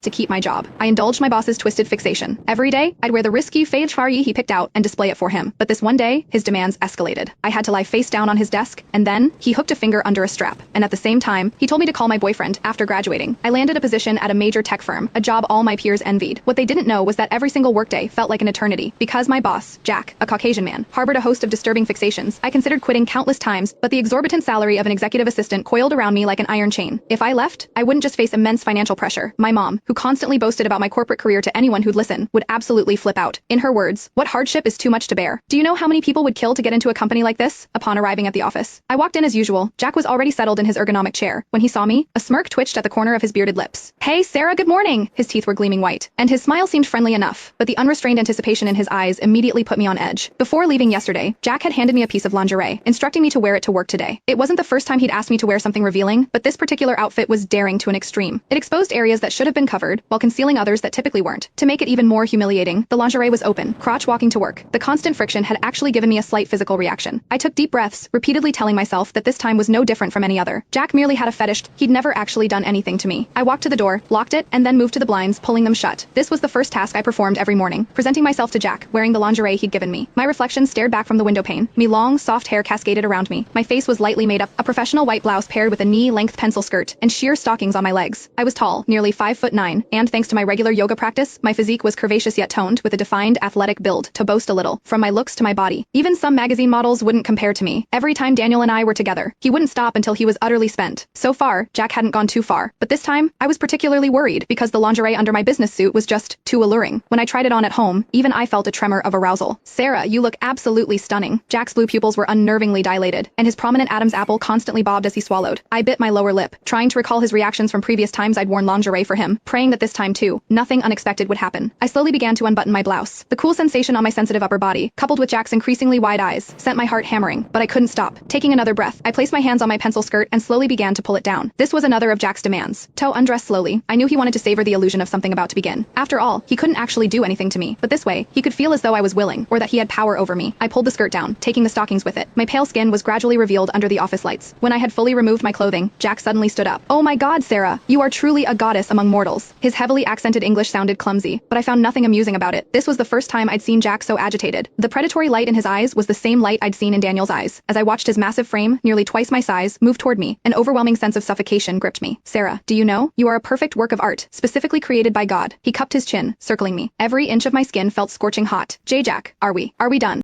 to keep my job. I indulged my boss's twisted fixation. Every day, I'd wear the risky fade shari he picked out and display it for him. But this one day, his demands escalated. I had to lie face down on his desk, and then he hooked a finger under a strap. And at the same time, he told me to call my boyfriend after graduating. I landed a position at a major tech firm, a job all my peers envied. What they didn't know was that every single workday felt like an eternity. Because my boss, Jack, a Caucasian man, harbored a host of disturbing fixations, I considered quitting countless times, but the exorbitant salary of an executive assistant coiled around me like an iron chain. If I left, I wouldn't just face immense financial pressure. My mom, who constantly boasted about my corporate career to anyone who'd listen, would absolutely flip out. In her words, what hardship is too much to bear? Do you know how many people would kill to get into a company like this? Upon arriving at the office, I walked in as usual. Jack was already settled in his ergonomic chair. When he saw me, a smirk twitched at the corner of his bearded lips. Hey, Sarah, good morning! His teeth were gleaming white, and his smile seemed friendly enough, but the unrestrained anticipation in his eyes immediately put me on edge. Before leaving yesterday, Jack had handed me a piece of lingerie, instructing me to wear it to work today. It wasn't the first time he'd asked me to wear something revealing, but this particular outfit was daring to an extreme. It exposed areas that should have been covered, while concealing others that typically weren't. To make it even more humiliating, the lingerie was open, crotch walking to work. The constant friction had actually given me a slight physical reaction. I took deep breaths, repeatedly telling myself that this time was no different from any other. Jack merely had a fetish. He'd never actually done anything to me. I walked to the door, locked it, and then moved to the blinds, pulling them shut. This was the first task I performed every morning, presenting myself to Jack, wearing the lingerie he'd given me. My reflection stared back from the window pane. Me long, soft hair cascaded around me. My face was lightly made up, a professional white blouse paired with a knee-length pencil skirt, and sheer stockings on my legs. I was tall, nearly 5'9", and thanks to my regular yoga practice, my physique was curvaceous yet toned, with a defined athletic build, to boast a little. From my looks to my body, even some magazine models wouldn't compare to me. Every time Daniel and I were together, he wouldn't stop until he was utterly spent. So far, Jack hadn't gone too far, but this time, I was particularly worried because the lingerie under my business suit was just too alluring. When I tried it on at home, even I felt a tremor of arousal. Sarah, you look absolutely stunning. Jack's blue pupils were unnervingly dilated, and his prominent Adam's apple constantly bobbed as he swallowed. I bit my lower lip, trying to recall his reactions from previous times I'd worn lingerie for him, praying that this time too, nothing unexpected would happen. I slowly began to unbutton my blouse. The cool sensation on my sensitive upper body, coupled with Jack's increasingly wide eyes, sent my heart hammering, but I couldn't stop. Taking another breath, I placed my hands on my pencil skirt and slowly began to pull it down. This was another of Jack's demands. Toe undressed slowly. I knew he wanted to savor the illusion of something about to begin. After all, he couldn't actually do anything to me, but this way, he could feel as though I was willing, or that he had power over me. I pulled the skirt down, taking the stockings with it. My pale skin was gradually revealed under the office lights. When I had fully removed my clothing, Jack suddenly stood up. Oh my God, Sarah, you are truly a goddess among mortals. His heavily accented English sounded clumsy, but I found nothing amusing about it. This was the first time I'd seen Jack so agitated. The predatory light in his eyes was the same light I'd seen in Daniel's eyes. As I watched his massive frame, nearly twice my size, move toward me, an overwhelming sense of suffocation gripped me. Sarah, do you know? You are a perfect work of art, specifically created by God. He cupped his chin, circling me. Every inch of my skin felt scorching hot. Jack, are we done?